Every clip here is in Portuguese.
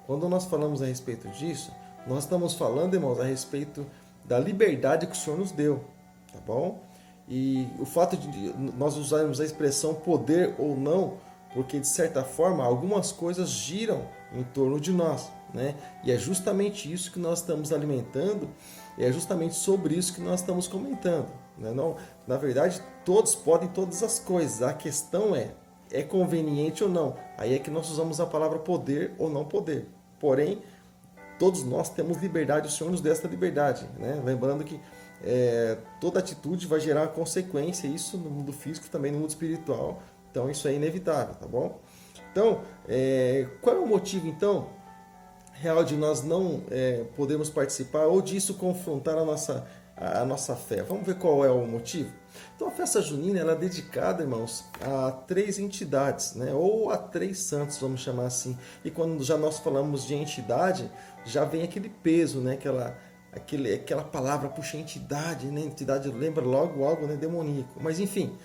Quando nós falamos a respeito disso, nós estamos falando, irmãos, a respeito da liberdade que o Senhor nos deu, tá bom? E o fato de nós usarmos a expressão poder ou não, porque de certa forma algumas coisas giram em torno de nós, né? E é justamente isso que nós estamos alimentando, e é justamente sobre isso que nós estamos comentando, né? Não, na verdade, todos podem todas as coisas, a questão é conveniente ou não? Aí é que nós usamos a palavra poder ou não poder. Porém, todos nós temos liberdade, o Senhor nos deu essa liberdade, né? Lembrando que toda atitude vai gerar consequência, isso no mundo físico, também no mundo espiritual, então isso é inevitável, tá bom? Então, qual é o motivo, então, real de nós não podermos participar ou disso confrontar a nossa fé? Vamos ver qual é o motivo? Então, a festa junina ela é dedicada, irmãos, a 3 entidades, né? Ou a 3 santos, vamos chamar assim. E quando já nós falamos de entidade, já vem aquele peso, né? Aquela palavra, puxa, entidade, né? Entidade lembra logo algo, né? Demoníaco. Mas, enfim,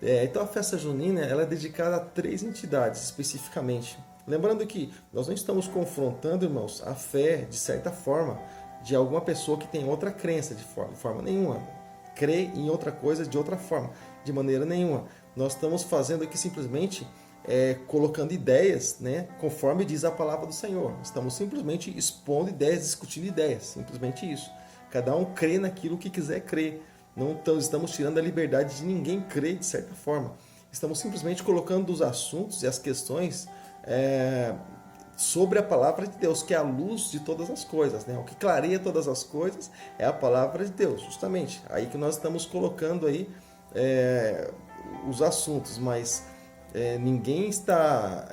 então a festa junina ela é dedicada a 3 entidades, especificamente. Lembrando que nós não estamos confrontando, irmãos, a fé, de certa forma, de alguma pessoa que tem outra crença, de forma nenhuma. Crê em outra coisa de outra forma, de maneira nenhuma. Nós estamos fazendo aqui simplesmente colocando ideias, né, conforme diz a palavra do Senhor. Estamos simplesmente expondo ideias, discutindo ideias, simplesmente isso. Cada um crê naquilo que quiser crer. Não estamos tirando a liberdade de ninguém crer de certa forma. Estamos simplesmente colocando os assuntos e as questões sobre a palavra de Deus, que é a luz de todas as coisas, né? O que clareia todas as coisas é a palavra de Deus, justamente. Aí que nós estamos colocando aí os assuntos, mas ninguém está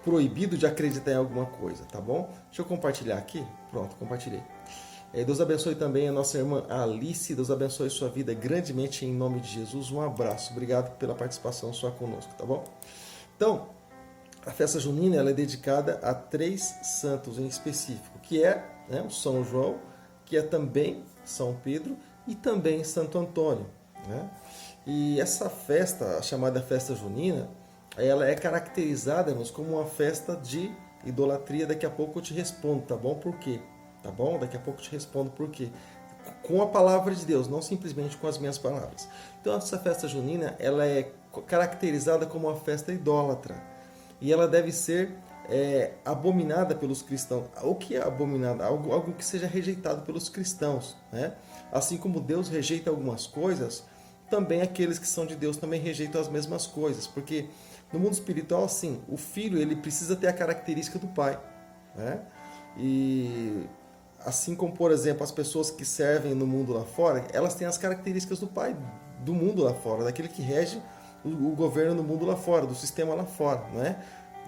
proibido de acreditar em alguma coisa, tá bom? Deixa eu compartilhar aqui. Pronto, compartilhei. Deus abençoe também a nossa irmã Alice, Deus abençoe sua vida grandemente em nome de Jesus. Um abraço, obrigado pela participação sua conosco, tá bom? Então, a festa junina ela é dedicada a 3 santos em específico, que é o São João, que é também São Pedro e também Santo Antônio, né? E essa festa, a chamada festa junina, ela é caracterizada, irmãos, como uma festa de idolatria. Daqui a pouco eu te respondo, tá bom? Por quê? Tá bom? Daqui a pouco eu te respondo por quê. Com a palavra de Deus, não simplesmente com as minhas palavras. Então essa festa junina, ela é caracterizada como uma festa idólatra. E ela deve ser abominada pelos cristãos. O que é abominada? Algo que seja rejeitado pelos cristãos, né? Assim como Deus rejeita algumas coisas, também aqueles que são de Deus também rejeitam as mesmas coisas. Porque no mundo espiritual, assim, o filho ele precisa ter a característica do pai, né? E assim como, por exemplo, as pessoas que servem no mundo lá fora, elas têm as características do pai do mundo lá fora, daquele que rege o governo no mundo lá fora, do sistema lá fora, né?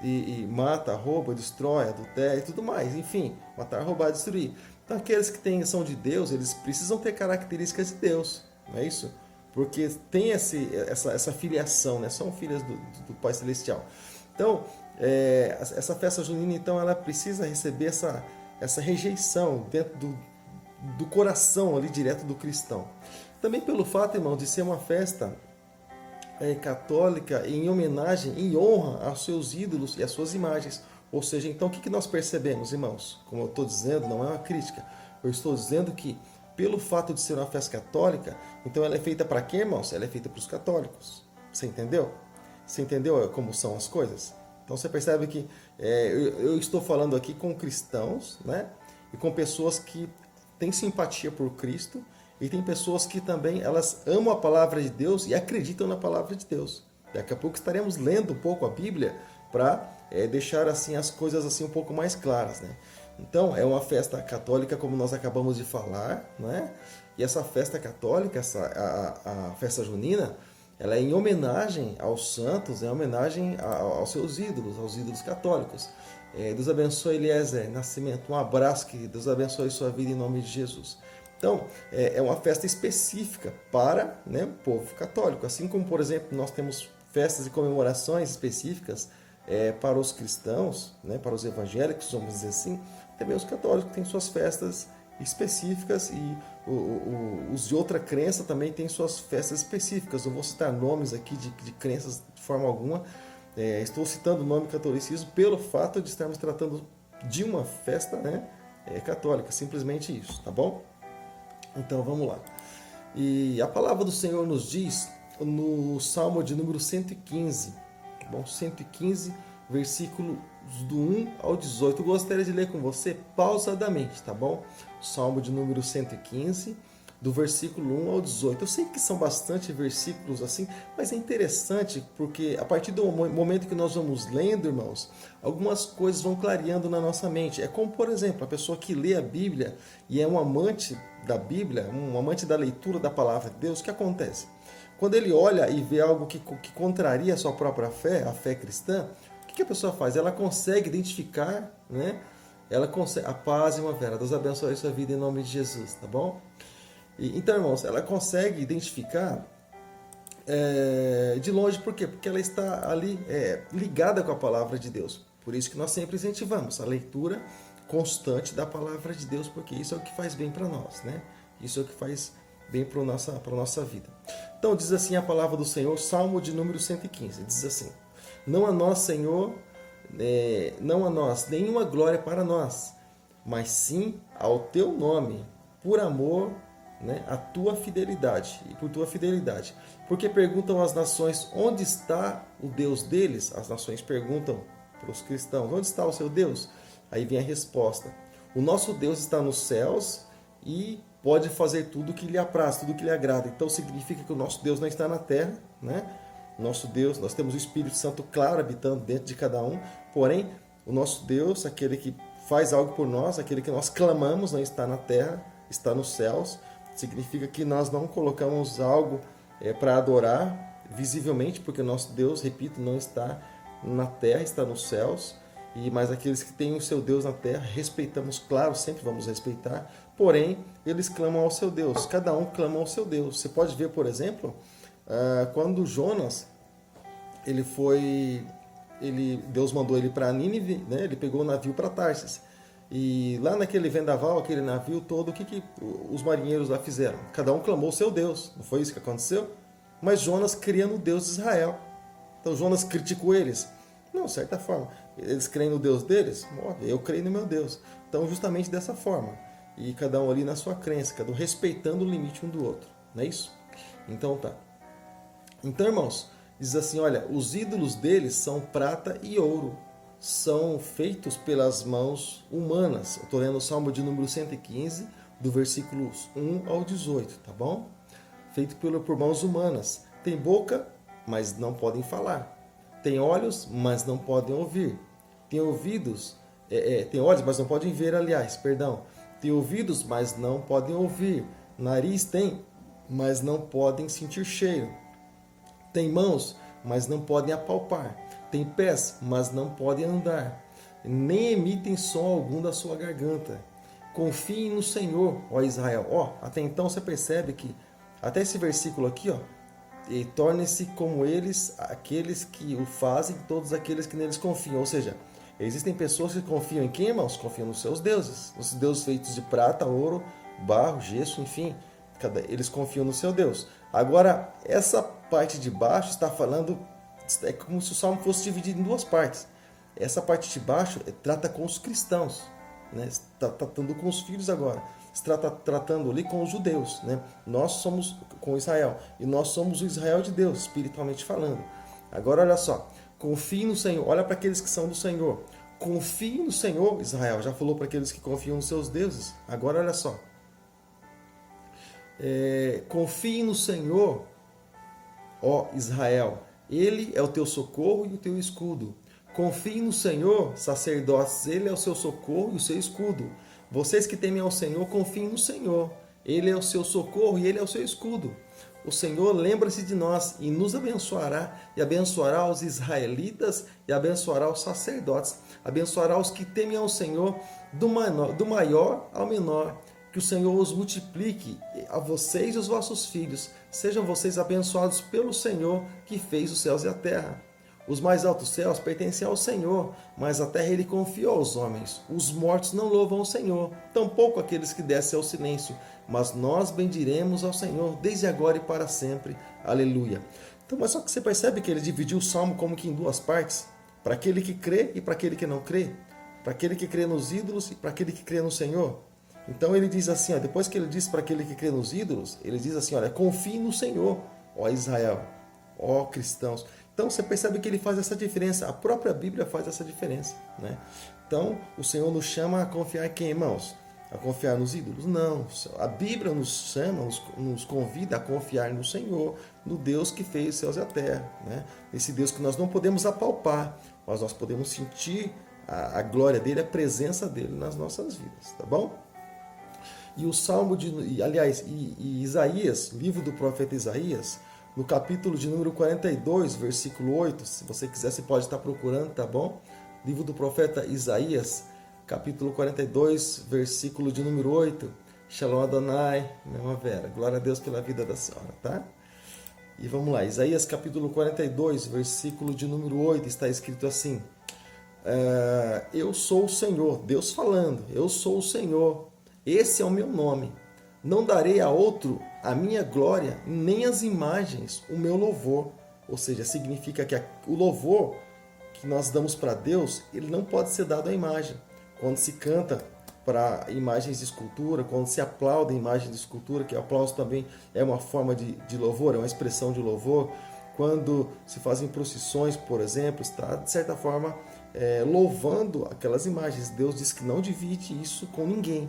E mata, rouba, destrói, adultera e tudo mais. Enfim, matar, roubar, destruir. Então aqueles que são de Deus, eles precisam ter características de Deus, não é isso? Porque tem essa filiação, né? São filhas do Pai Celestial. Então, essa festa junina, então, ela precisa receber essa rejeição dentro do coração ali direto do cristão. Também pelo fato, irmão, de ser uma festa católica em homenagem, em honra aos seus ídolos e às suas imagens. Ou seja, então o que nós percebemos, irmãos? Como eu estou dizendo, não é uma crítica. Eu estou dizendo que, pelo fato de ser uma festa católica, então ela é feita para quem, irmãos? Ela é feita para os católicos. Você entendeu? Você entendeu como são as coisas? Então você percebe que eu estou falando aqui com cristãos, né? E com pessoas que têm simpatia por Cristo, e tem pessoas que também elas amam a palavra de Deus e acreditam na palavra de Deus. Daqui a pouco estaremos lendo um pouco a Bíblia para deixar assim as coisas assim um pouco mais claras, né? Então é uma festa católica, como nós acabamos de falar, né? E essa festa católica, a festa junina, ela é em homenagem aos santos, é em homenagem aos seus ídolos, aos ídolos católicos. Deus abençoe Eliezer Nascimento, um abraço, que Deus abençoe sua vida em nome de Jesus. Então, é uma festa específica para, né, o povo católico. Assim como, por exemplo, nós temos festas e comemorações específicas para os cristãos, né, para os evangélicos, vamos dizer assim, também os católicos têm suas festas específicas e os de outra crença também têm suas festas específicas. Eu vou citar nomes aqui de crenças de forma alguma. Estou citando o nome catolicismo pelo fato de estarmos tratando de uma festa, né, católica, simplesmente isso, tá bom? Então vamos lá. E a palavra do Senhor nos diz no Salmo de número 115, tá bom? 115, versículos do 1 ao 18. Eu gostaria de ler com você pausadamente, tá bom? Salmo de número 115, do versículo 1 ao 18. Eu sei que são bastante versículos assim, mas é interessante porque a partir do momento que nós vamos lendo, irmãos, algumas coisas vão clareando na nossa mente. É como, por exemplo, a pessoa que lê a Bíblia e é um amante da Bíblia, um amante da leitura da palavra de Deus, o que acontece? Quando ele olha e vê algo que contraria a sua própria fé, a fé cristã, o que a pessoa faz? Ela consegue identificar, né? Ela consegue, a paz e uma vera. Deus abençoe a sua vida em nome de Jesus, tá bom? Então, irmãos, ela consegue identificar de longe, por quê? Porque ela está ali ligada com a palavra de Deus. Por isso que nós sempre incentivamos a leitura constante da palavra de Deus, porque isso é o que faz bem para nós, né? Isso é o que faz bem para a nossa vida. Então, diz assim a palavra do Senhor, Salmo de número 115, diz assim: Não a nós, Senhor, não a nós, nenhuma glória para nós, mas sim ao teu nome, por amor, né, a tua fidelidade, e por tua fidelidade. Porque perguntam as nações, onde está o Deus deles? As nações perguntam para os cristãos, onde está o seu Deus? Aí vem a resposta: o nosso Deus está nos céus e pode fazer tudo o que lhe apraz, tudo o que lhe agrada. Então significa que o nosso Deus não está na terra, né? Nosso Deus, nós temos o Espírito Santo claro habitando dentro de cada um, porém o nosso Deus, aquele que faz algo por nós, aquele que nós clamamos, não está na terra, está nos céus. Significa que nós não colocamos algo para adorar visivelmente, porque o nosso Deus, repito, não está na terra, está nos céus. Mas aqueles que têm o seu Deus na terra, respeitamos, claro, sempre vamos respeitar, porém, eles clamam ao seu Deus, cada um clama ao seu Deus. Você pode ver, por exemplo, quando Jonas, Deus mandou ele para Nínive, né? Ele pegou o navio para Tarsis. E lá naquele vendaval, aquele navio todo, o que os marinheiros lá fizeram? Cada um clamou o seu Deus, não foi isso que aconteceu? Mas Jonas cria no Deus de Israel. Então Jonas criticou eles? Não, de certa forma. Eles creem no Deus deles? Eu creio no meu Deus. Então, justamente dessa forma. E cada um ali na sua crença, cada um respeitando o limite um do outro. Não é isso? Então tá. Então, irmãos, diz assim, olha, os ídolos deles são prata e ouro. São feitos pelas mãos humanas. Eu estou lendo o Salmo de número 115, do versículos 1 ao 18, tá bom? Feito por mãos humanas. Tem boca, mas não podem falar. Tem olhos, mas não podem ouvir. Tem ouvidos, tem olhos, mas não podem ver, aliás, perdão. Tem ouvidos, mas não podem ouvir. Nariz tem, mas não podem sentir cheiro. Tem mãos, mas não podem apalpar. Tem pés, mas não podem andar. Nem emitem som algum da sua garganta. Confiem no Senhor, ó Israel. Até então você percebe que, até esse versículo aqui, e tornem-se como eles, aqueles que o fazem, todos aqueles que neles confiam. Ou seja, existem pessoas que confiam em quem, irmãos? Confiam nos seus deuses. Os deuses feitos de prata, ouro, barro, gesso, enfim. Eles confiam no seu Deus. Agora, essa parte de baixo está falando, é como se o salmo fosse dividido em duas partes. Essa parte de baixo trata com os cristãos, né? Está tratando com os filhos agora. Está tratando ali com os judeus, né? Nós somos com Israel e nós somos o Israel de Deus, espiritualmente falando. Agora olha só, confie no Senhor, olha para aqueles que são do Senhor. Confie no Senhor, Israel, já falou para aqueles que confiam nos seus deuses. Agora olha só, confie no Senhor, ó Israel, Ele é o teu socorro e o teu escudo. Confie no Senhor, sacerdotes, Ele é o seu socorro e o seu escudo. Vocês que temem ao Senhor, confiem no Senhor. Ele é o seu socorro e Ele é o seu escudo. O Senhor lembra-se de nós e nos abençoará, e abençoará os israelitas, e abençoará os sacerdotes, abençoará os que temem ao Senhor, do maior ao menor. Que o Senhor os multiplique a vocês e os vossos filhos. Sejam vocês abençoados pelo Senhor, que fez os céus e a terra. Os mais altos céus pertencem ao Senhor, mas a terra Ele confiou aos homens. Os mortos não louvam o Senhor, tampouco aqueles que descem ao silêncio. Mas nós bendiremos ao Senhor, desde agora e para sempre. Aleluia. Então, mas só que você percebe que ele dividiu o salmo como que em duas partes, para aquele que crê e para aquele que não crê. para aquele que crê nos ídolos e para aquele que crê no Senhor. Então ele diz assim, ó, depois que ele diz para aquele que crê nos ídolos, ele diz assim, olha, confie no Senhor, ó Israel, ó cristãos. Então você percebe que ele faz essa diferença, a própria Bíblia faz essa diferença, né? Então o Senhor nos chama a confiar em quem, irmãos? A confiar nos ídolos? Não, a Bíblia nos chama, nos convida a confiar no Senhor, no Deus que fez os céus e a terra, né? Esse Deus que nós não podemos apalpar, mas nós podemos sentir a glória dele, a presença dele nas nossas vidas, tá bom? E o Salmo e Isaías, livro do profeta Isaías, no capítulo de número 42, versículo 8, se você quiser, você pode estar procurando, tá bom? Livro do profeta Isaías, capítulo 42, versículo de número 8. Shalom Adonai, minha irmã Vera, glória a Deus pela vida da senhora, tá? E vamos lá, Isaías capítulo 42, versículo de número 8, está escrito assim: eu sou o Senhor, Deus falando, eu sou o Senhor, esse é o meu nome, não darei a outro a minha glória, nem as imagens o meu louvor. Ou seja, significa que o louvor que nós damos para Deus, ele não pode ser dado à imagem. Quando se canta para imagens de escultura, quando se aplaude imagens de escultura, que o aplauso também é uma forma de louvor, é uma expressão de louvor. Quando se fazem procissões, por exemplo, está de certa forma louvando aquelas imagens. Deus diz que não divide isso com ninguém,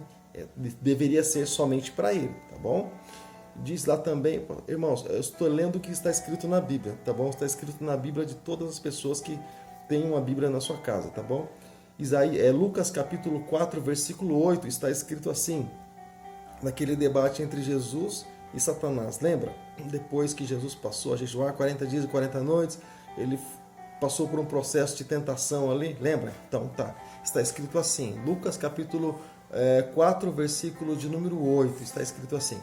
deveria ser somente para Ele, tá bom? Diz lá também, irmãos, eu estou lendo o que está escrito na Bíblia, tá bom? Está escrito na Bíblia de todas as pessoas que têm uma Bíblia na sua casa, tá bom? Lucas capítulo 4, versículo 8, está escrito assim, naquele debate entre Jesus e Satanás, lembra? Depois que Jesus passou a jejuar 40 dias e 40 noites, ele passou por um processo de tentação ali, lembra? Então tá, está escrito assim, Lucas capítulo 4, versículo de número 8, está escrito assim: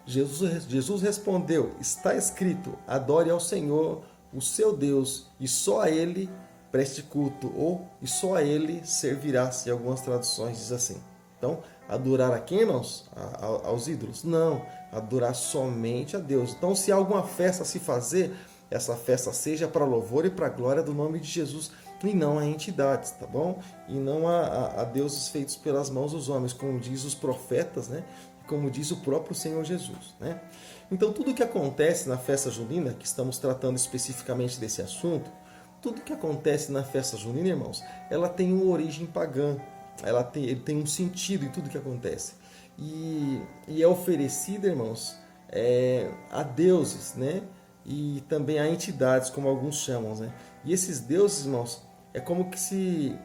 Jesus respondeu, está escrito, adore ao Senhor, o seu Deus, e só a Ele preste culto, ou e só a Ele servirá-se. Em algumas traduções diz assim. Então, adorar a quem, irmãos? Aos ídolos? Não, adorar somente a Deus. Então, se há alguma festa a se fazer, essa festa seja para louvor e para a glória do nome de Jesus, e não a entidades, tá bom? E não a deuses feitos pelas mãos dos homens, como diz os profetas, né? Como diz o próprio Senhor Jesus, né? Então, tudo que acontece na festa junina, que estamos tratando especificamente desse assunto, tudo que acontece na festa junina, irmãos, ela tem uma origem pagã, ele tem um sentido em tudo que acontece. E é oferecida, irmãos, a deuses, né? E também a entidades, como alguns chamam, né? E esses deuses, irmãos, é como que se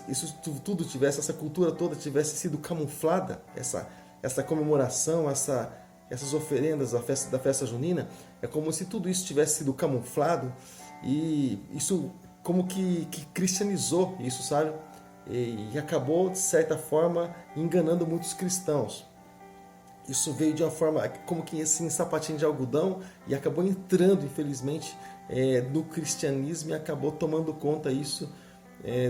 isso tudo tivesse, essa cultura toda tivesse sido camuflada, essa comemoração, essas oferendas da festa junina, é como se tudo isso tivesse sido camuflado, e isso como que cristianizou isso, sabe? E acabou, de certa forma, enganando muitos cristãos. Isso veio de uma forma como que assim, sapatinho de algodão, e acabou entrando, infelizmente, no cristianismo, e acabou tomando conta isso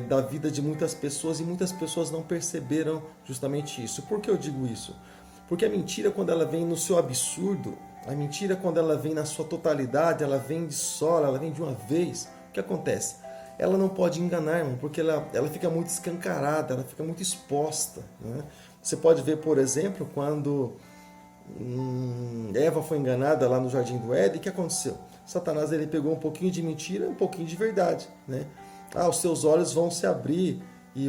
da vida de muitas pessoas, e muitas pessoas não perceberam justamente isso. Por que eu digo isso? Porque a mentira, quando ela vem no seu absurdo, a mentira, quando ela vem na sua totalidade, ela vem de sola, ela vem de uma vez, o que acontece? Ela não pode enganar, irmão, porque ela fica muito escancarada, ela fica muito exposta, né? Você pode ver, por exemplo, quando Eva foi enganada lá no Jardim do Éden, o que aconteceu? Satanás, ele pegou um pouquinho de mentira e um pouquinho de verdade, né? Os seus olhos vão se abrir,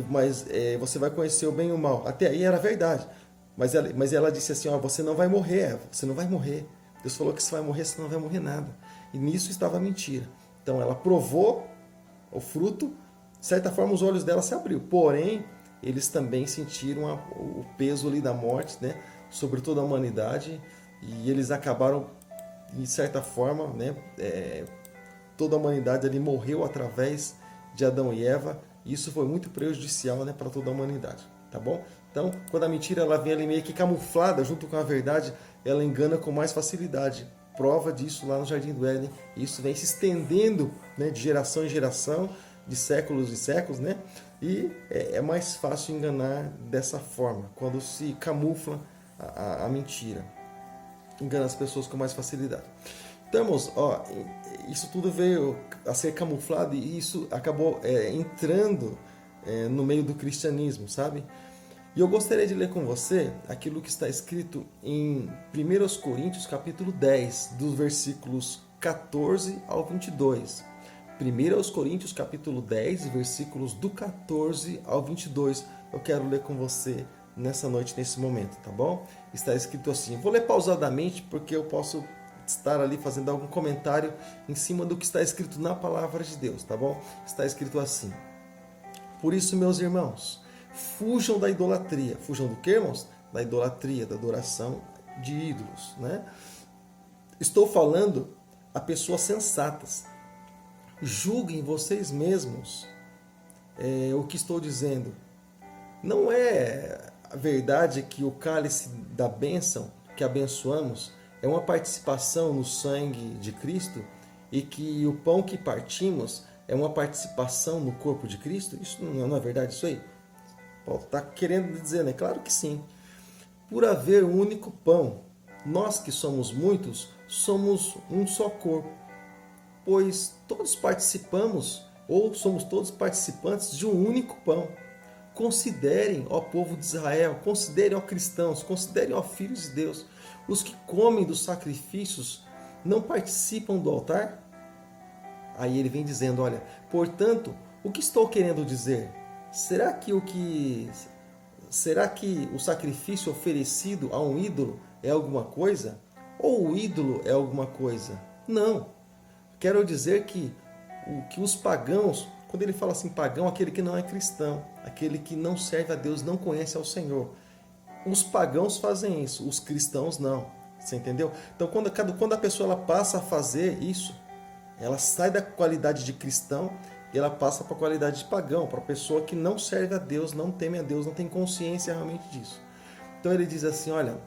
mas você vai conhecer o bem e o mal. Até aí era verdade. Mas ela disse assim, você não vai morrer, Eva, você não vai morrer. Deus falou que você vai morrer, você não vai morrer nada. E nisso estava a mentira. Então ela provou o fruto, de certa forma os olhos dela se abriu. Porém, eles também sentiram o peso ali da morte, né, sobre toda a humanidade, e eles acabaram, de certa forma, né, toda a humanidade ali morreu através de Adão e Eva, e isso foi muito prejudicial, né, para toda a humanidade, tá bom? Então, quando a mentira ela vem ali meio que camuflada junto com a verdade, ela engana com mais facilidade. Prova disso lá no Jardim do Éden. Isso vem se estendendo, né, de geração em geração, de séculos em séculos, né? E é mais fácil enganar dessa forma, quando se camufla a mentira. Engana as pessoas com mais facilidade. Então, irmãos, isso tudo veio a ser camuflado, e isso acabou entrando no meio do cristianismo, sabe? E eu gostaria de ler com você aquilo que está escrito em 1 Coríntios capítulo 10, dos versículos 14 ao 22. 1 Coríntios capítulo 10, versículos do 14 ao 22. Eu quero ler com você nessa noite, nesse momento, tá bom? Está escrito assim. Vou ler pausadamente porque eu posso estar ali fazendo algum comentário em cima do que está escrito na palavra de Deus, tá bom? Está escrito assim. Por isso, meus irmãos, fujam da idolatria. Fujam do que, irmãos? Da idolatria, da adoração de ídolos, né? Estou falando a pessoas sensatas. Julguem vocês mesmos o que estou dizendo. Não é a verdade que o cálice da bênção que abençoamos é uma participação no sangue de Cristo e que o pão que partimos é uma participação no corpo de Cristo? Isso não é verdade isso aí? Paulo está querendo dizer, né? Claro que sim. Por haver um único pão, nós que somos muitos, somos um só corpo, pois todos participamos, ou somos todos participantes de um único pão. Considerem, ó povo de Israel, considerem, ó cristãos, considerem, ó filhos de Deus, os que comem dos sacrifícios não participam do altar? Aí ele vem dizendo, olha, portanto, o que estou querendo dizer? Será que o sacrifício oferecido a um ídolo é alguma coisa? Ou o ídolo é alguma coisa? Não. Quero dizer que os pagãos, quando ele fala assim pagão, aquele que não é cristão, aquele que não serve a Deus, não conhece ao Senhor. Os pagãos fazem isso, os cristãos não. Você entendeu? Então quando a pessoa ela passa a fazer isso, ela sai da qualidade de cristão e ela passa para a qualidade de pagão, para a pessoa que não serve a Deus, não teme a Deus, não tem consciência realmente disso. Então ele diz assim, olha,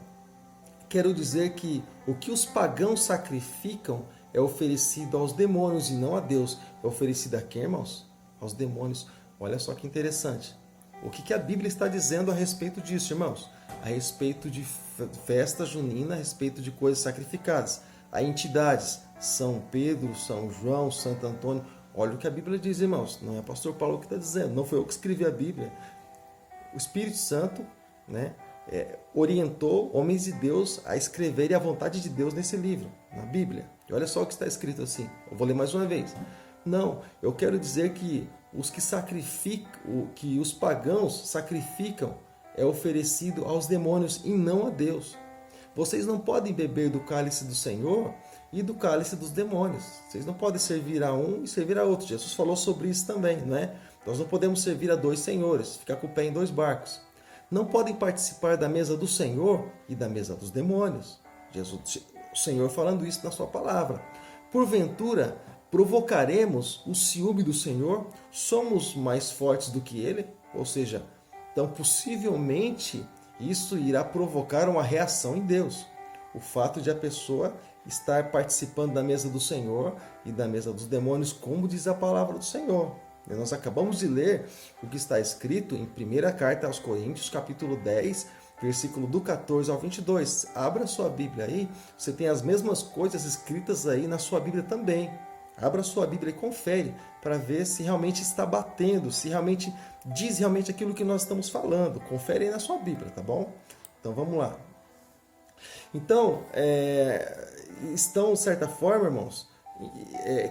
quero dizer que o que os pagãos sacrificam é oferecido aos demônios e não a Deus. É oferecido a quem, irmãos? Aos demônios. Olha só que interessante. O que a Bíblia está dizendo a respeito disso, irmãos? A respeito de festa junina, a respeito de coisas sacrificadas. A entidades, São Pedro, São João, Santo Antônio. Olha o que a Bíblia diz, irmãos. Não é o pastor Paulo que está dizendo. Não foi eu que escrevi a Bíblia. O Espírito Santo, né, orientou homens de Deus a escreverem a vontade de Deus nesse livro, na Bíblia. E olha só o que está escrito assim. Eu vou ler mais uma vez. Não, eu quero dizer que os que sacrificam, que os pagãos sacrificam, é oferecido aos demônios e não a Deus. Vocês não podem beber do cálice do Senhor e do cálice dos demônios. Vocês não podem servir a um e servir a outro. Jesus falou sobre isso também, não é? Nós não podemos servir a dois senhores, ficar com o pé em dois barcos. Não podem participar da mesa do Senhor e da mesa dos demônios. O Senhor falando isso na sua palavra. Porventura, provocaremos o ciúme do Senhor? Somos mais fortes do que Ele? Ou seja, então possivelmente isso irá provocar uma reação em Deus. O fato de a pessoa estar participando da mesa do Senhor e da mesa dos demônios, como diz a palavra do Senhor. Nós acabamos de ler o que está escrito em 1ª Carta aos Coríntios, capítulo 10, versículo do 14 ao 22. Abra sua Bíblia aí, você tem as mesmas coisas escritas aí na sua Bíblia também. Abra sua Bíblia e confere para ver se realmente está batendo, se realmente diz realmente aquilo que nós estamos falando. Confere aí na sua Bíblia, tá bom? Então vamos lá. Então, estão, de certa forma, irmãos,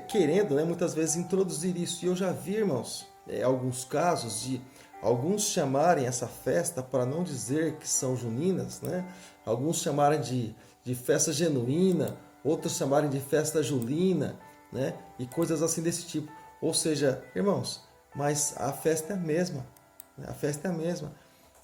querendo, né, muitas vezes introduzir isso. E eu já vi, irmãos, alguns casos de alguns chamarem essa festa, para não dizer que são juninas, né? Alguns chamarem de festa genuína, outros chamarem de festa julina, né? E coisas assim desse tipo. Ou seja, irmãos, mas a festa é a mesma. Né? A festa é a mesma.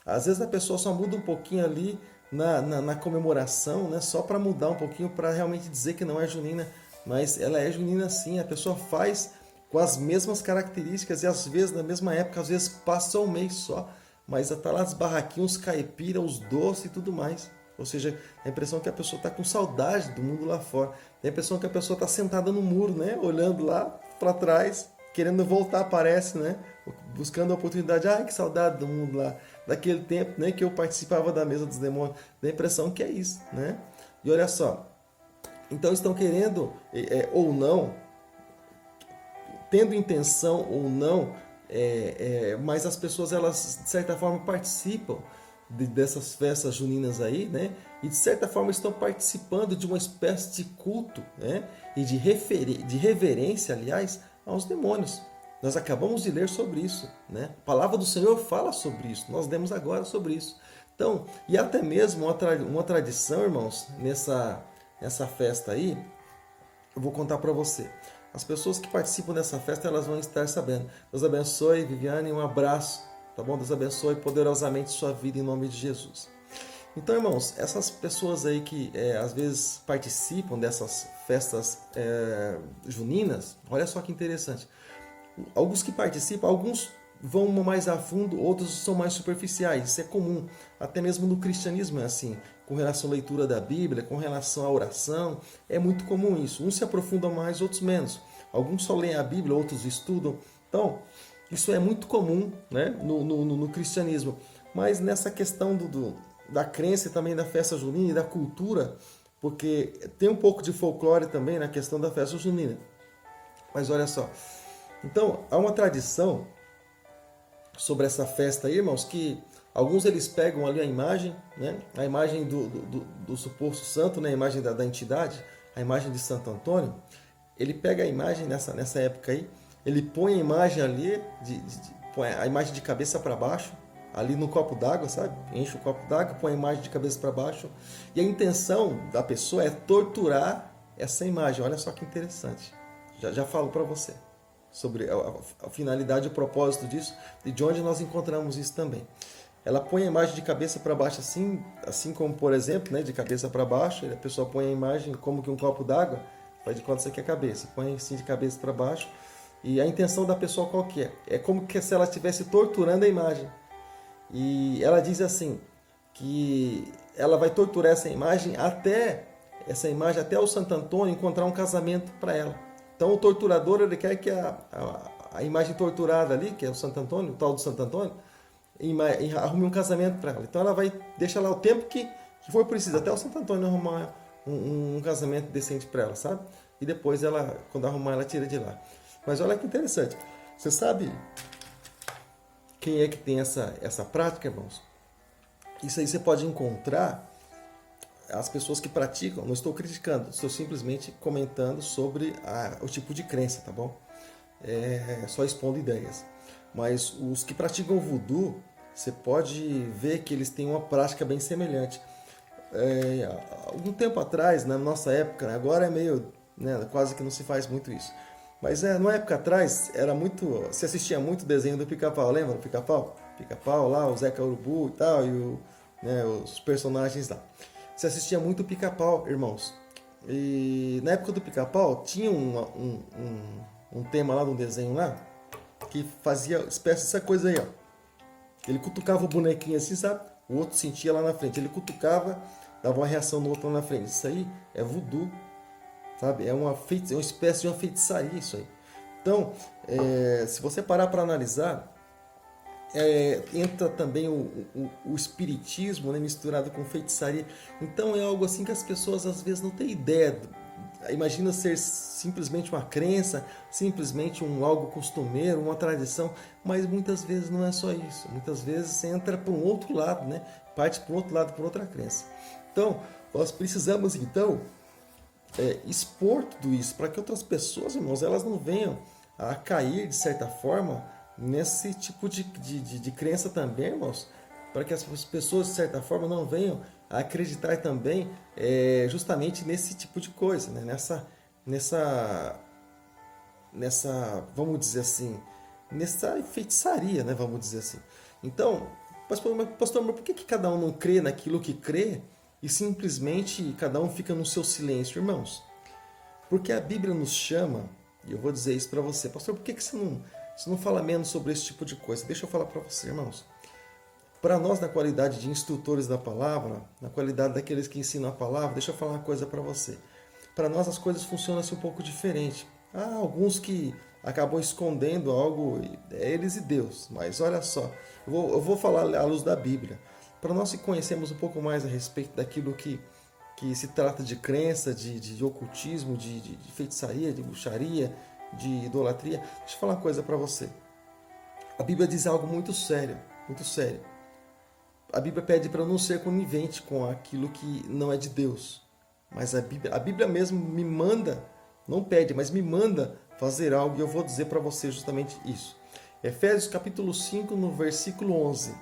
Às vezes a pessoa só muda um pouquinho ali na comemoração, né? Só para mudar um pouquinho, para realmente dizer que não é junina. Mas ela é junina sim, a pessoa faz com as mesmas características e às vezes na mesma época, às vezes passa um mês só, mas está lá as barraquinhas, os caipira, os doces e tudo mais. Ou seja, a impressão que a pessoa está com saudade do mundo lá fora. A impressão que a pessoa está sentada no muro, né? Olhando lá para trás, querendo voltar, parece, né? Buscando a oportunidade. Ai, que saudade do mundo lá, daquele tempo, né? Que eu participava da mesa dos demônios. Dá a impressão que é isso, né? E olha só, então estão querendo, ou não, tendo intenção ou não, mas as pessoas, elas, de certa forma, participam dessas festas juninas aí, né? E de certa forma estão participando de uma espécie de culto, né? E de reverência, aliás, aos demônios. Nós acabamos de ler sobre isso, né? A palavra do Senhor fala sobre isso. Nós lemos agora sobre isso. Então, e até mesmo uma tradição, irmãos, nessa festa aí, eu vou contar para você. As pessoas que participam dessa festa, elas vão estar sabendo. Deus abençoe, Viviane, um abraço, tá bom? Deus abençoe poderosamente sua vida em nome de Jesus. Então, irmãos, essas pessoas aí que às vezes participam dessas festas juninas, olha só que interessante. Alguns que participam, alguns vão mais a fundo, outros são mais superficiais. Isso é comum, até mesmo no cristianismo é assim, com relação à leitura da Bíblia, com relação à oração, é muito comum isso. Uns se aprofundam mais, outros menos. Alguns só leem a Bíblia, outros estudam. Então, isso é muito comum, né, no cristianismo. Mas nessa questão da crença e também da festa junina e da cultura, porque tem um pouco de folclore também na questão da festa junina. Mas olha só, então há uma tradição sobre essa festa aí, irmãos, que alguns eles pegam ali a imagem, né, a imagem do suposto santo, né, a imagem da entidade, a imagem de Santo Antônio. Ele pega a imagem nessa época aí, ele põe a imagem ali, põe a imagem de cabeça para baixo, ali no copo d'água, sabe? Enche o copo d'água, põe a imagem de cabeça para baixo. E a intenção da pessoa é torturar essa imagem. Olha só que interessante. Já falo para você sobre a finalidade e o propósito disso e de onde nós encontramos isso também. Ela põe a imagem de cabeça para baixo assim como, por exemplo, né, de cabeça para baixo, a pessoa põe a imagem como que um copo d'água, faz de conta que isso aqui é a cabeça, põe assim de cabeça para baixo. E a intenção da pessoa qual que é? É como que se ela estivesse torturando a imagem. E ela diz assim, que ela vai torturar essa imagem até o Santo Antônio encontrar um casamento para ela. Então o torturador, ele quer que a imagem torturada ali, que é o Santo Antônio, o tal do Santo Antônio, arrume um casamento para ela. Então ela vai deixar lá o tempo que for preciso, até o Santo Antônio arrumar um casamento decente para ela, sabe? E depois ela, quando arrumar, ela tira de lá. Mas olha que interessante. Você sabe quem é que tem essa prática, irmãos? Isso aí você pode encontrar as pessoas que praticam. Não estou criticando, estou simplesmente comentando sobre o tipo de crença, tá bom? Só expondo ideias. Mas os que praticam o voodoo, você pode ver que eles têm uma prática bem semelhante. Algum tempo atrás, na nossa época, né, agora é meio, né, quase que não se faz muito isso. Mas numa época atrás, se assistia muito desenho do Pica-Pau, lembra do Pica-Pau? Pica-Pau lá, o Zeca Urubu e tal, e os personagens lá. Se assistia muito o Pica-Pau, irmãos. E na época do Pica-Pau, tinha um tema lá, de um desenho lá, que fazia espécie dessa coisa aí, ó. Ele cutucava o bonequinho assim, sabe? O outro sentia lá na frente. Ele cutucava, dava uma reação no outro lá na frente. Isso aí é voodoo, sabe? É uma espécie de uma feitiçaria isso aí. Então, se você parar para analisar, entra também o espiritismo, né, misturado com feitiçaria. Então é algo assim que as pessoas às vezes não têm ideia. Imagina ser simplesmente uma crença, simplesmente algo costumeiro, uma tradição, mas muitas vezes não é só isso. Muitas vezes entra para um outro lado, né? Parte para um outro lado, por outra crença. Então, nós precisamos expor tudo isso para que outras pessoas, irmãos, elas não venham a cair de certa forma nesse tipo de crença também, irmãos, para que as pessoas de certa forma não venham a acreditar também justamente nesse tipo de coisa, né? Nessa, vamos dizer assim, nessa feitiçaria, né? Vamos dizer assim. Então, pastor, mas por que cada um não crê naquilo que crê e simplesmente cada um fica no seu silêncio, irmãos? Porque a Bíblia nos chama, e eu vou dizer isso para você, pastor, por que você não fala menos sobre esse tipo de coisa? Deixa eu falar para você, irmãos. Para nós, na qualidade de instrutores da palavra, na qualidade daqueles que ensinam a palavra, deixa eu falar uma coisa para você. Para nós as coisas funcionam assim um pouco diferente. Há alguns que acabam escondendo algo, eles e Deus. Mas olha só, eu vou falar à luz da Bíblia. Para nós que conhecemos um pouco mais a respeito daquilo que se trata de crença, de ocultismo, de feitiçaria, de bruxaria, de idolatria, deixa eu falar uma coisa para você. A Bíblia diz algo muito sério, muito sério. A Bíblia pede para eu não ser conivente com aquilo que não é de Deus. Mas a Bíblia mesmo me manda, não pede, mas me manda fazer algo e eu vou dizer para você justamente isso. Efésios capítulo 5, no versículo 11.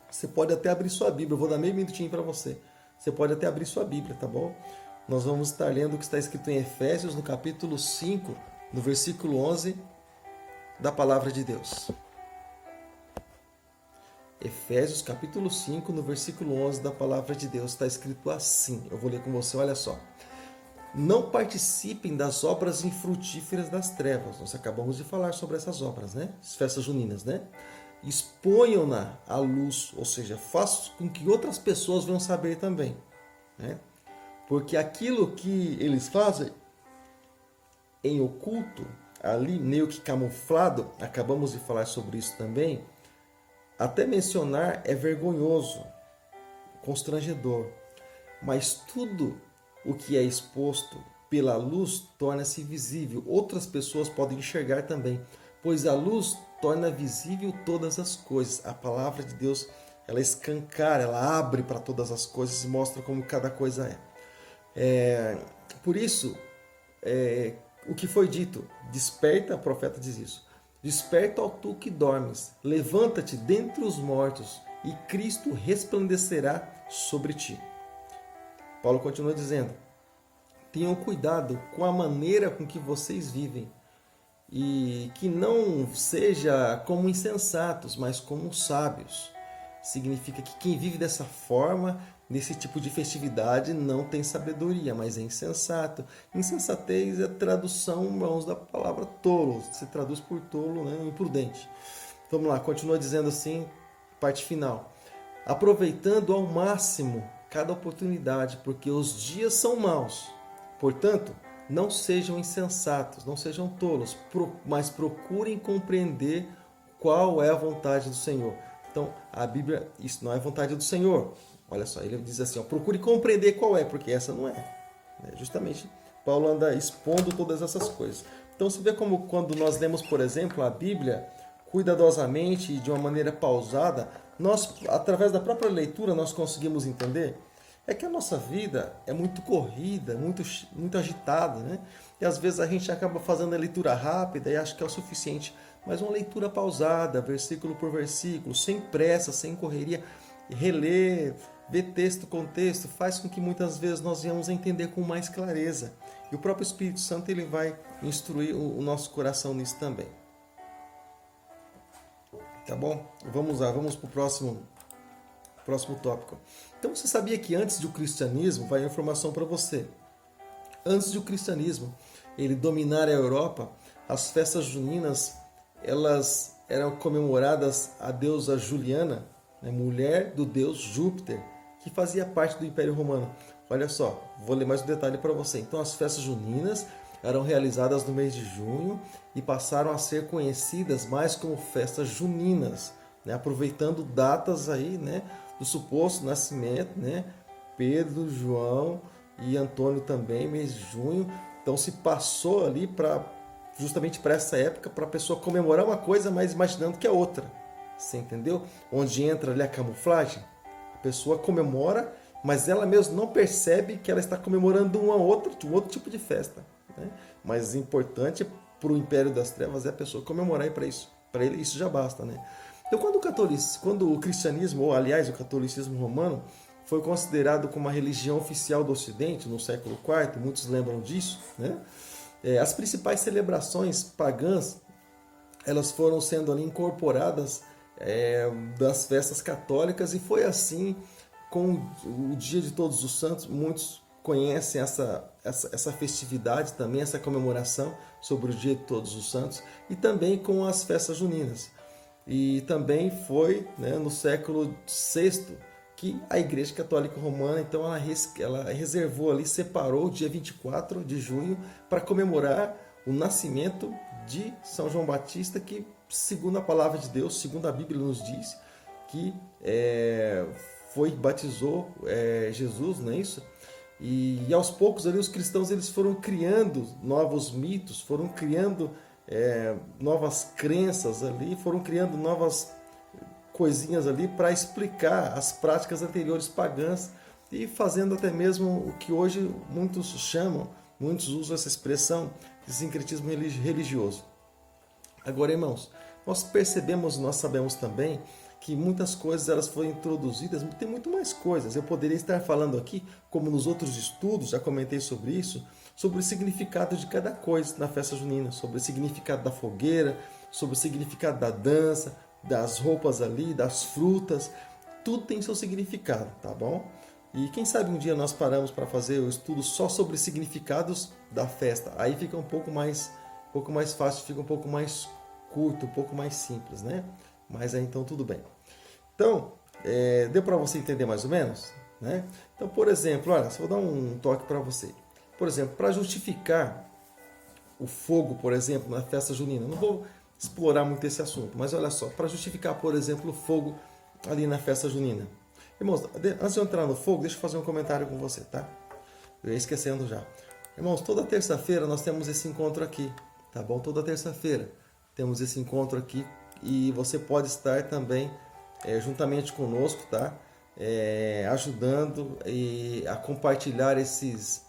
Você pode até abrir sua Bíblia, eu vou dar meio minutinho para você. Você pode até abrir sua Bíblia, tá bom? Nós vamos estar lendo o que está escrito em Efésios, no capítulo 5, no versículo 11, da palavra de Deus. Efésios capítulo 5, no versículo 11 da palavra de Deus, está escrito assim. Eu vou ler com você, olha só. Não participem das obras infrutíferas das trevas. Nós acabamos de falar sobre essas obras, né? As festas juninas, né? Exponham-na à luz, ou seja, façam com que outras pessoas venham saber também, né? Porque aquilo que eles fazem em oculto, ali meio que camuflado, acabamos de falar sobre isso também, até mencionar é vergonhoso, constrangedor, mas tudo o que é exposto pela luz torna-se visível. Outras pessoas podem enxergar também, pois a luz torna visível todas as coisas. A palavra de Deus, ela escancara, ela abre para todas as coisas e mostra como cada coisa é. Por isso, o que foi dito, desperta, o profeta diz isso, desperta, ó tu que dormes, levanta-te dentre os mortos e Cristo resplandecerá sobre ti. Paulo continua dizendo, tenham cuidado com a maneira com que vocês vivem e que não seja como insensatos, mas como sábios. Significa que quem vive dessa forma, nesse tipo de festividade, não tem sabedoria, mas é insensato. Insensatez é a tradução, irmãos, da palavra tolo. Se traduz por tolo, né? Imprudente. Vamos lá, continua dizendo assim, parte final. Aproveitando ao máximo cada oportunidade, porque os dias são maus. Portanto, não sejam insensatos, não sejam tolos, mas procurem compreender qual é a vontade do Senhor. Então, a Bíblia, isso não é a vontade do Senhor. Olha só, ele diz assim, ó, procure compreender qual é, porque essa não é. Justamente, Paulo anda expondo todas essas coisas. Então, você vê como quando nós lemos, por exemplo, a Bíblia, cuidadosamente e de uma maneira pausada, nós, através da própria leitura, nós conseguimos entender é que a nossa vida é muito corrida, muito agitada, né? E às vezes a gente acaba fazendo a leitura rápida e acha que é o suficiente, mas uma leitura pausada, versículo por versículo, sem pressa, sem correria, reler, ver texto com texto, faz com que muitas vezes nós venhamos a entender com mais clareza. E o próprio Espírito Santo ele vai instruir o nosso coração nisso também. Tá bom? Vamos lá, vamos para o próximo tópico. Então você sabia que antes do cristianismo, vai a informação para você, antes do cristianismo ele dominar a Europa, as festas juninas elas eram comemoradas à deusa Juliana, né, mulher do deus Júpiter, que fazia parte do Império Romano. Olha só, vou ler mais um detalhe para você. Então as festas juninas eram realizadas no mês de junho e passaram a ser conhecidas mais como festas juninas, né, aproveitando datas aí, né, do suposto nascimento, né, Pedro, João e Antônio também, mês de junho. Então se passou ali justamente para essa época, para a pessoa comemorar uma coisa, mas imaginando que é outra. Você entendeu? Onde entra ali a camuflagem. A pessoa comemora, mas ela mesma não percebe que ela está comemorando um outro tipo de festa, né? Mas importante para o Império das Trevas é a pessoa comemorar, e para ele isso já basta, né? Então quando o cristianismo, ou aliás o catolicismo romano, foi considerado como a religião oficial do Ocidente no século IV, muitos lembram disso, né? As principais celebrações pagãs elas foram sendo ali incorporadas das festas católicas, e foi assim com o Dia de Todos os Santos. Muitos conhecem essa festividade também, essa comemoração sobre o Dia de Todos os Santos, e também com as festas juninas. E também foi, né, no século VI que a Igreja Católica Romana, então, ela reservou ali, separou o dia 24 de junho para comemorar o nascimento de São João Batista, que, segundo a palavra de Deus, segundo a Bíblia nos diz, que batizou Jesus, não é isso? E aos poucos ali os cristãos eles foram criando novos mitos, foram criando novas crenças ali, foram criando novas coisinhas ali para explicar as práticas anteriores pagãs e fazendo até mesmo o que hoje muitos chamam, muitos usam essa expressão de sincretismo religioso. Agora, irmãos, nós percebemos, nós sabemos também que muitas coisas elas foram introduzidas, tem muito mais coisas. Eu poderia estar falando aqui, como nos outros estudos, já comentei sobre isso, sobre o significado de cada coisa na festa junina, sobre o significado da fogueira, sobre o significado da dança, das roupas ali, das frutas, tudo tem seu significado, tá bom? E quem sabe um dia nós paramos para fazer o estudo só sobre significados da festa. Aí fica um pouco mais fácil, fica um pouco mais curto, um pouco mais simples, né? Mas aí então tudo bem. Então, deu para você entender mais ou menos? Né? Então, por exemplo, olha, só vou dar um toque para você. Por exemplo, para justificar o fogo, por exemplo, na festa junina, não vou explorar muito esse assunto, mas olha só, para justificar, por exemplo, o fogo ali na festa junina. Irmãos, antes de eu entrar no fogo, deixa eu fazer um comentário com você, tá? Eu ia esquecendo já. Irmãos, toda terça-feira nós temos esse encontro aqui, tá bom? Toda terça-feira temos esse encontro aqui e você pode estar também juntamente conosco, tá? Ajudando a compartilhar esse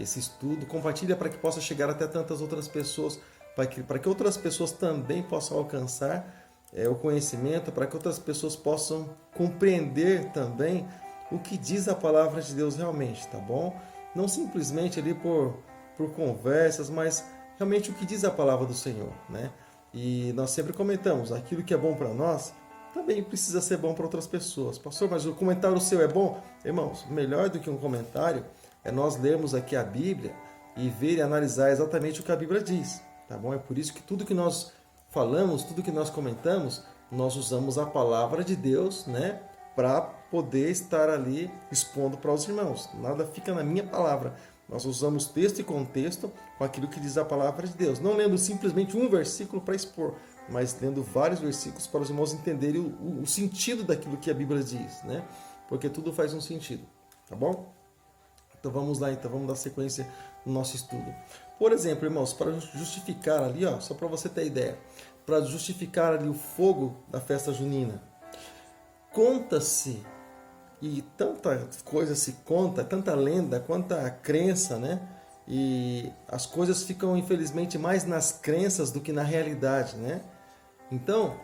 estudo. Compartilha para que possa chegar até tantas outras pessoas, para que outras pessoas também possam alcançar o conhecimento, para que outras pessoas possam compreender também o que diz a palavra de Deus realmente, tá bom? Não simplesmente ali por conversas, mas realmente o que diz a palavra do Senhor, né? E nós sempre comentamos, aquilo que é bom para nós, também precisa ser bom para outras pessoas. Pastor, mas o comentário seu é bom? Irmãos, melhor do que um comentário é nós lermos aqui a Bíblia e ver e analisar exatamente o que a Bíblia diz, tá bom? É por isso que tudo que nós falamos, tudo que nós comentamos, nós usamos a palavra de Deus, né? Para poder estar ali expondo para os irmãos. Nada fica na minha palavra. Nós usamos texto e contexto com aquilo que diz a palavra de Deus. Não lendo simplesmente um versículo para expor, mas lendo vários versículos para os irmãos entenderem o sentido daquilo que a Bíblia diz, né? Porque tudo faz um sentido, tá bom? Então vamos lá, vamos dar sequência no nosso estudo. Por exemplo, irmãos, para justificar ali, ó, só para você ter ideia, para justificar ali o fogo da festa junina, conta-se, e tanta coisa se conta, tanta lenda, quanta crença, né? E as coisas ficam, infelizmente, mais nas crenças do que na realidade, né? Então,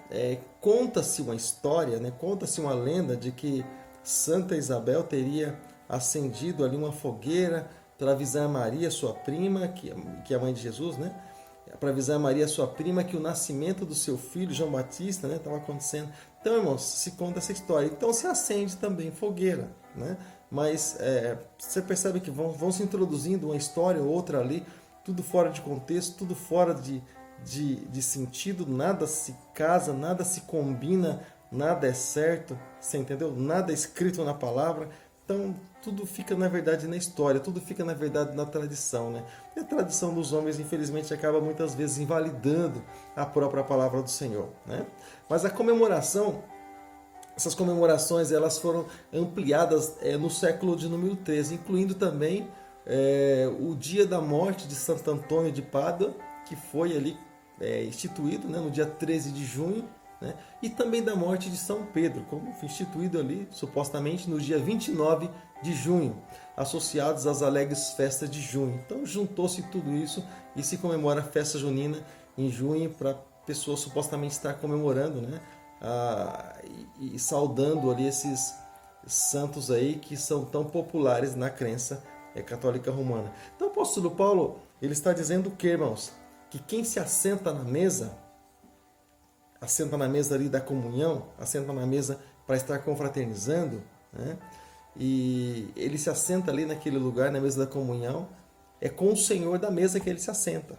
conta-se uma história, né? Conta-se uma lenda de que Santa Isabel teria acendido ali uma fogueira para avisar a Maria, sua prima, que é a mãe de Jesus, né? Para avisar a Maria, sua prima, que o nascimento do seu filho, João Batista, né, estava acontecendo. Então, irmãos, se conta essa história. Então, se acende também fogueira, né? Mas você percebe que vão se introduzindo uma história ou outra ali, tudo fora de contexto, tudo fora de sentido, nada se casa, nada se combina, nada é certo, você entendeu? Nada é escrito na palavra. Então, tudo fica, na verdade, na história, tudo fica, na verdade, na tradição, né? E a tradição dos homens, infelizmente, acaba muitas vezes invalidando a própria palavra do Senhor, né? Mas a comemoração, essas comemorações, elas foram ampliadas no século de número 13, incluindo também o dia da morte de Santo Antônio de Pádua, que foi ali instituído, né, no dia 13 de junho, né, e também da morte de São Pedro, como foi instituído ali, supostamente, no dia 29 de junho, associados às alegres festas de junho. Então juntou-se tudo isso e se comemora a festa junina em junho para a pessoa supostamente estar comemorando, né, e saudando ali esses santos aí que são tão populares na crença católica romana. Então o apóstolo Paulo, ele está dizendo o que, irmãos? Que quem se assenta na mesa ali da comunhão, assenta na mesa para estar confraternizando, né? E ele se assenta ali naquele lugar, na mesa da comunhão, é com o Senhor da mesa que ele se assenta.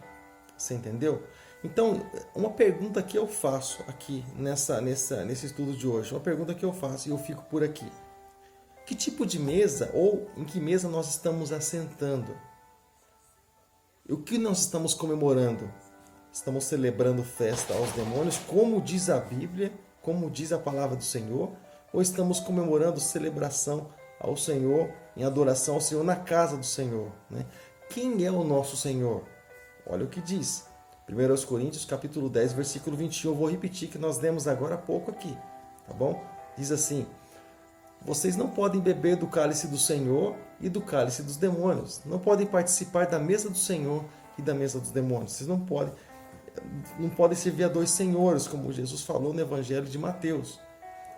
Você entendeu? Então, uma pergunta que eu faço aqui nesse estudo de hoje, uma pergunta que eu faço e eu fico por aqui. Que tipo de mesa ou em que mesa nós estamos assentando? O que nós estamos comemorando? Estamos celebrando festa aos demônios, como diz a Bíblia, como diz a palavra do Senhor? Ou estamos comemorando celebração ao Senhor, em adoração ao Senhor, na casa do Senhor, né? Quem é o nosso Senhor? Olha o que diz. 1 Coríntios, capítulo 10, versículo 21. Eu vou repetir que nós lemos agora há pouco aqui, tá bom? Diz assim: vocês não podem beber do cálice do Senhor e do cálice dos demônios. Não podem participar da mesa do Senhor e da mesa dos demônios. Vocês não podem servir a dois senhores, como Jesus falou no Evangelho de Mateus.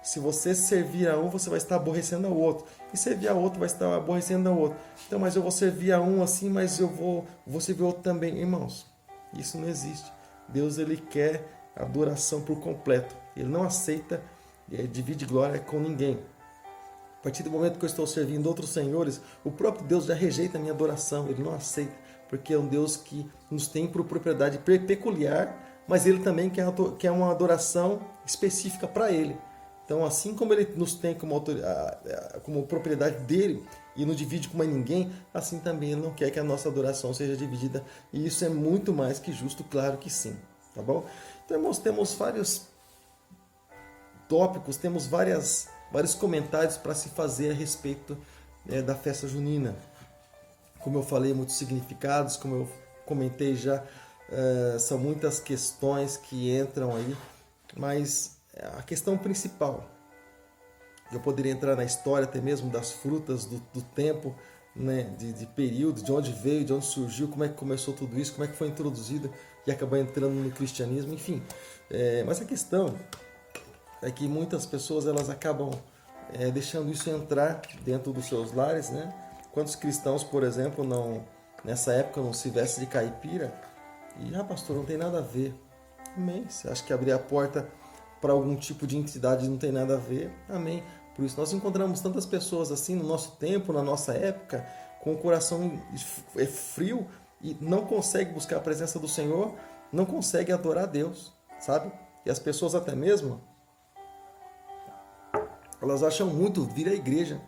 Se você servir a um, você vai estar aborrecendo ao outro. E servir a outro, vai estar aborrecendo ao outro. Então, mas eu vou servir a um assim, mas eu vou servir a outro também. Irmãos, isso não existe. Deus, ele quer adoração por completo. Ele não aceita dividir glória com ninguém. A partir do momento que eu estou servindo outros senhores, o próprio Deus já rejeita a minha adoração. Ele não aceita, porque é um Deus que nos tem por propriedade peculiar, mas ele também quer uma adoração específica para ele. Então, assim como ele nos tem como propriedade dele e não divide com mais ninguém, assim também ele não quer que a nossa adoração seja dividida. E isso é muito mais que justo, claro que sim. Tá bom? Então, irmãos, temos vários tópicos, temos vários comentários para se fazer a respeito da festa junina. Como eu falei, muitos significados, como eu comentei já, são muitas questões que entram aí, mas a questão principal, eu poderia entrar na história até mesmo das frutas do tempo, né, de período, de onde veio, de onde surgiu, como é que começou tudo isso, como é que foi introduzido e acabou entrando no cristianismo, enfim. Mas a questão é que muitas pessoas elas acabam deixando isso entrar dentro dos seus lares, né? Quantos cristãos, por exemplo, nessa época não se vestem de caipira? E, pastor, não tem nada a ver. Amém. Você acha que abrir a porta para algum tipo de entidade não tem nada a ver? Amém. Por isso nós encontramos tantas pessoas assim no nosso tempo, na nossa época, com o coração frio e não consegue buscar a presença do Senhor, não consegue adorar a Deus, sabe? E as pessoas até mesmo, elas acham muito vir à igreja,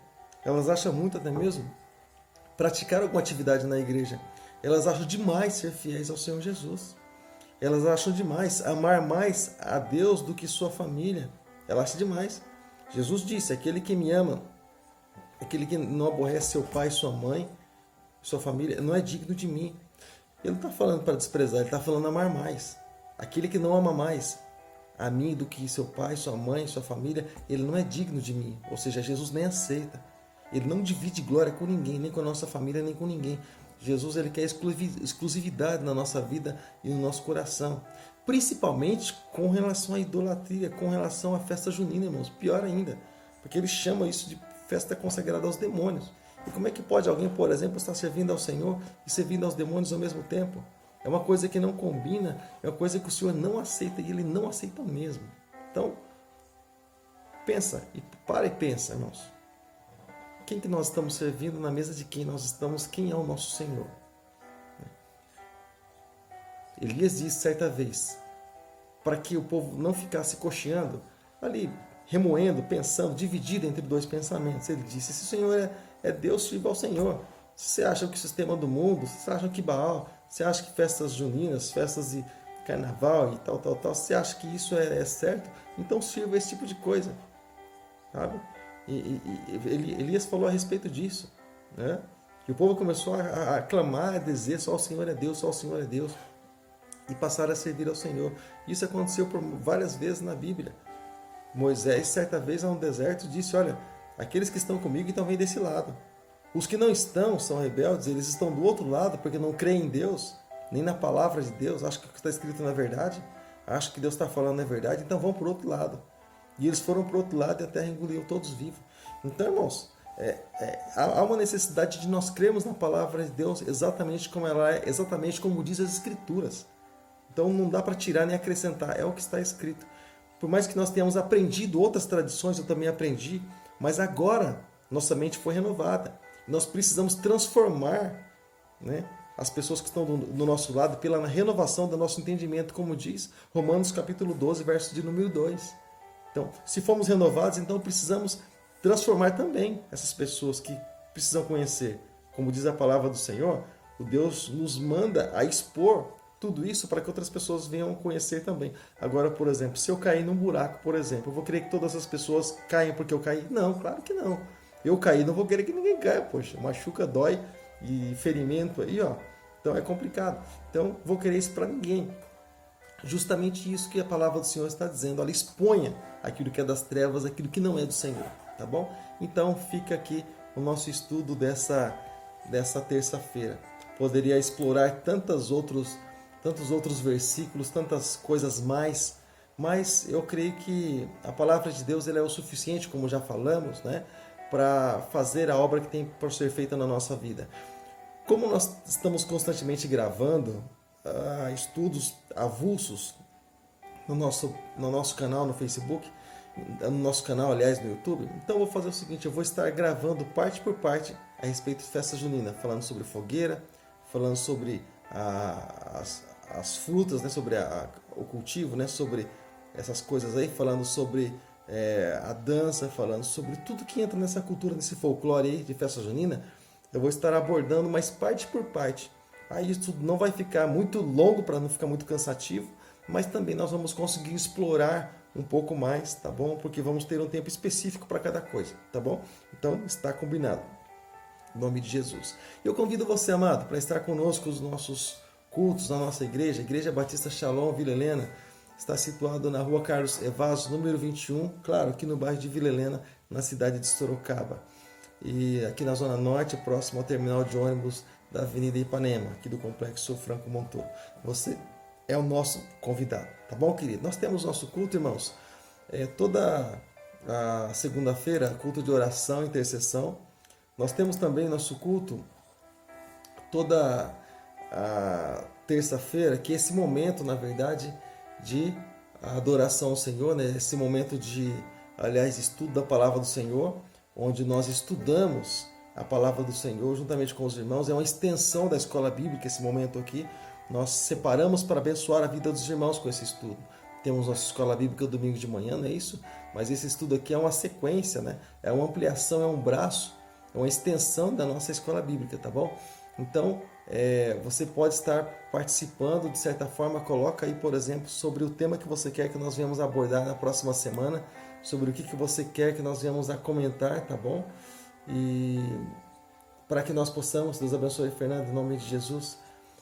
elas acham muito até mesmo praticar alguma atividade na igreja, elas acham demais ser fiéis ao Senhor Jesus. Elas acham demais amar mais a Deus do que sua família. Ela acha demais. Jesus disse: aquele que me ama, aquele que não aborrece seu pai, sua mãe, sua família, não é digno de mim. Ele não está falando para desprezar, ele está falando amar mais. Aquele que não ama mais a mim do que seu pai, sua mãe, sua família, ele não é digno de mim. Ou seja, Jesus nem aceita. Ele não divide glória com ninguém, nem com a nossa família, nem com ninguém. Jesus, ele quer exclusividade na nossa vida e no nosso coração. Principalmente com relação à idolatria, com relação à festa junina, irmãos. Pior ainda, porque ele chama isso de festa consagrada aos demônios. E como é que pode alguém, por exemplo, estar servindo ao Senhor e servindo aos demônios ao mesmo tempo? É uma coisa que não combina, é uma coisa que o Senhor não aceita e ele não aceita mesmo. Então, pensa, para e pensa, irmãos. Quem que nós estamos servindo, na mesa de quem nós estamos, quem é o nosso Senhor? Elias disse certa vez, para que o povo não ficasse cocheando, ali, remoendo, pensando, dividido entre dois pensamentos. Ele disse: se o Senhor é Deus, sirva ao Senhor. Se você acha que o sistema do mundo, se você acha que Baal, você acha que festas juninas, festas de carnaval e tal, você acha que isso é certo, então sirva esse tipo de coisa, sabe? Elias falou a respeito disso, né? E o povo começou a clamar, a dizer: só o Senhor é Deus, só o Senhor é Deus, e passaram a servir ao Senhor. Isso aconteceu por várias vezes na Bíblia. Moisés, certa vez, no deserto, disse: olha, aqueles que estão comigo, então vem desse lado. Os que não estão, são rebeldes, eles estão do outro lado, porque não creem em Deus, nem na palavra de Deus, acham que o que está escrito não é verdade, acham que Deus está falando não é verdade, então vão para o outro lado. E eles foram para o outro lado e a terra engoliu todos vivos. Então, irmãos, há uma necessidade de nós crermos na palavra de Deus exatamente como ela é, exatamente como diz as Escrituras. Então não dá para tirar nem acrescentar, é o que está escrito. Por mais que nós tenhamos aprendido outras tradições, eu também aprendi, mas agora nossa mente foi renovada. Nós precisamos transformar, né, as pessoas que estão do nosso lado pela renovação do nosso entendimento, como diz Romanos capítulo 12, verso de número 2. Então, se formos renovados, então precisamos transformar também essas pessoas que precisam conhecer. Como diz a palavra do Senhor, o Deus nos manda a expor tudo isso para que outras pessoas venham conhecer também. Agora, por exemplo, se eu cair num buraco, por exemplo, eu vou querer que todas as pessoas caiam porque eu caí? Não, claro que não. Eu caí, não vou querer que ninguém caia, poxa, machuca, dói e ferimento aí, ó. Então é complicado. Então, vou querer isso para ninguém. justamente isso que a palavra do Senhor está dizendo. Olha, exponha aquilo que é das trevas, aquilo que não é do Senhor, tá bom? Então fica aqui o nosso estudo dessa terça-feira. Poderia explorar tantos outros versículos, tantas coisas mais, mas eu creio que a palavra de Deus ela é o suficiente, como já falamos, né, para fazer a obra que tem por ser feita na nossa vida. Como nós estamos constantemente gravando estudos avulsos no nosso canal no Facebook, no nosso canal, aliás, no YouTube, então eu vou fazer o seguinte, eu vou estar gravando parte por parte a respeito de festa junina, falando sobre fogueira, falando sobre as frutas, né, sobre o cultivo, né, sobre essas coisas aí, falando sobre a dança, falando sobre tudo que entra nessa cultura, nesse folclore aí de festa junina. Eu vou estar abordando, mas parte por parte. Aí isso não vai ficar muito longo para não ficar muito cansativo, mas também nós vamos conseguir explorar um pouco mais, tá bom? Porque vamos ter um tempo específico para cada coisa, tá bom? Então está combinado. Em nome de Jesus. Eu convido você, amado, para estar conosco nos nossos cultos na nossa igreja, Igreja Batista Shalom, Vila Helena. Está situado na rua Carlos Evazos, número 21, claro, aqui no bairro de Vila Helena, na cidade de Sorocaba. E aqui na Zona Norte, próximo ao terminal de ônibus da Avenida Ipanema, aqui do Complexo Franco Montoro. Você é o nosso convidado, tá bom, querido? Nós temos nosso culto, irmãos, toda a segunda-feira, culto de oração e intercessão. Nós temos também nosso culto toda a terça-feira, que é esse momento, na verdade, de adoração ao Senhor, né? Esse momento de, aliás, estudo da palavra do Senhor, onde nós estudamos a palavra do Senhor juntamente com os irmãos. É uma extensão da escola bíblica esse momento aqui. Nós separamos para abençoar a vida dos irmãos com esse estudo. Temos nossa escola bíblica domingo de manhã, não é isso? Mas esse estudo aqui é uma sequência, né? É uma ampliação, é um braço, é uma extensão da nossa escola bíblica, tá bom? Então, você pode estar participando, de certa forma, coloca aí, por exemplo, sobre o tema que você quer que nós venhamos abordar na próxima semana, sobre o que você quer que nós venhamos a comentar, tá bom? E para que nós possamos, Deus abençoe, Fernando, em nome de Jesus,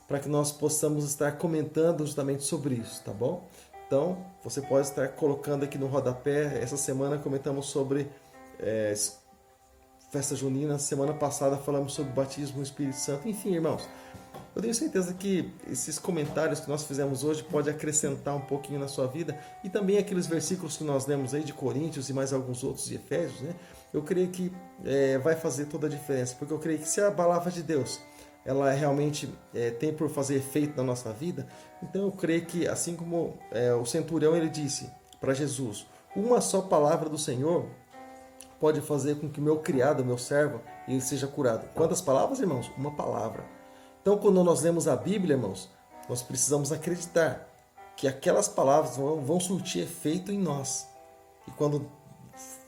para que nós possamos estar comentando justamente sobre isso, tá bom? Então, você pode estar colocando aqui no rodapé. Essa semana comentamos sobre festa junina, semana passada falamos sobre batismo no Espírito Santo. Enfim, irmãos, eu tenho certeza que esses comentários que nós fizemos hoje pode acrescentar um pouquinho na sua vida, e também aqueles versículos que nós lemos aí de Coríntios e mais alguns outros de Efésios, né? Eu creio que vai fazer toda a diferença, porque eu creio que se a palavra de Deus ela realmente tem por fazer efeito na nossa vida, então eu creio que, assim como o centurião ele disse para Jesus, uma só palavra do Senhor pode fazer com que o meu criado, o meu servo, ele seja curado. Quantas palavras, irmãos? Uma palavra. Então, quando nós lemos a Bíblia, irmãos, nós precisamos acreditar que aquelas palavras vão surtir efeito em nós. E quando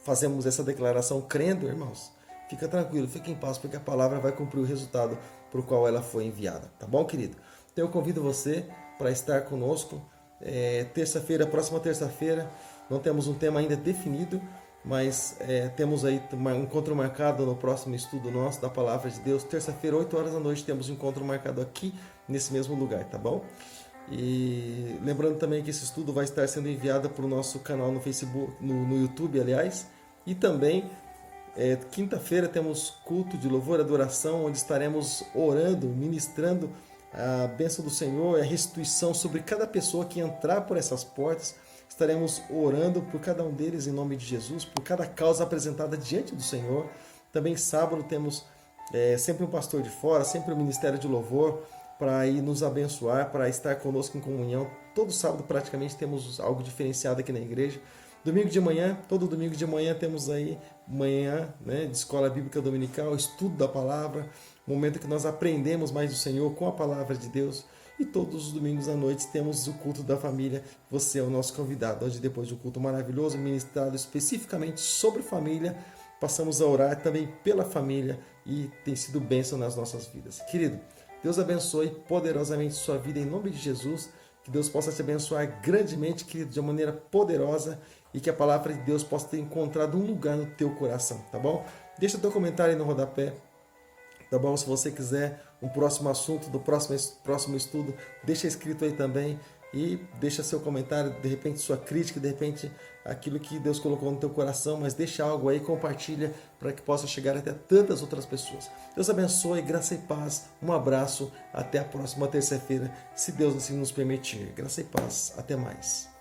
fazemos essa declaração crendo, irmãos, fica tranquilo, fica em paz, porque a palavra vai cumprir o resultado para o qual ela foi enviada. Tá bom, querido? Então, eu convido você para estar conosco. Terça-feira, próxima terça-feira, não temos um tema ainda definido, mas temos aí um encontro marcado no próximo estudo nosso da Palavra de Deus. Terça-feira, 8 horas da noite, temos um encontro marcado aqui, nesse mesmo lugar, tá bom? E lembrando também que esse estudo vai estar sendo enviado para o nosso canal no Facebook, no YouTube, aliás. E também, quinta-feira, temos culto de louvor e adoração, onde estaremos orando, ministrando a bênção do Senhor e a restituição sobre cada pessoa que entrar por essas portas. Estaremos orando por cada um deles em nome de Jesus, por cada causa apresentada diante do Senhor. Também sábado temos sempre um pastor de fora, sempre um ministério de louvor para ir nos abençoar, para estar conosco em comunhão. Todo sábado praticamente temos algo diferenciado aqui na igreja. Domingo de manhã, todo domingo de manhã temos aí manhã, né, de escola bíblica dominical, estudo da palavra, momento que nós aprendemos mais do Senhor com a palavra de Deus. E todos os domingos à noite temos o culto da família. Você é o nosso convidado. Hoje, depois de um culto maravilhoso, ministrado especificamente sobre família, passamos a orar também pela família e tem sido bênção nas nossas vidas. Querido, Deus abençoe poderosamente sua vida em nome de Jesus. Que Deus possa te abençoar grandemente, querido, de uma maneira poderosa, e que a palavra de Deus possa ter encontrado um lugar no teu coração, tá bom? Deixa teu comentário aí no rodapé. Tá bom? Se você quiser um próximo assunto do próximo estudo, deixa escrito aí também. e deixa seu comentário, de repente sua crítica, de repente aquilo que Deus colocou no teu coração, mas deixa algo aí, compartilha para que possa chegar até tantas outras pessoas. Deus abençoe, graça e paz, um abraço, até a próxima terça-feira, se Deus assim nos permitir. Graça e paz, até mais.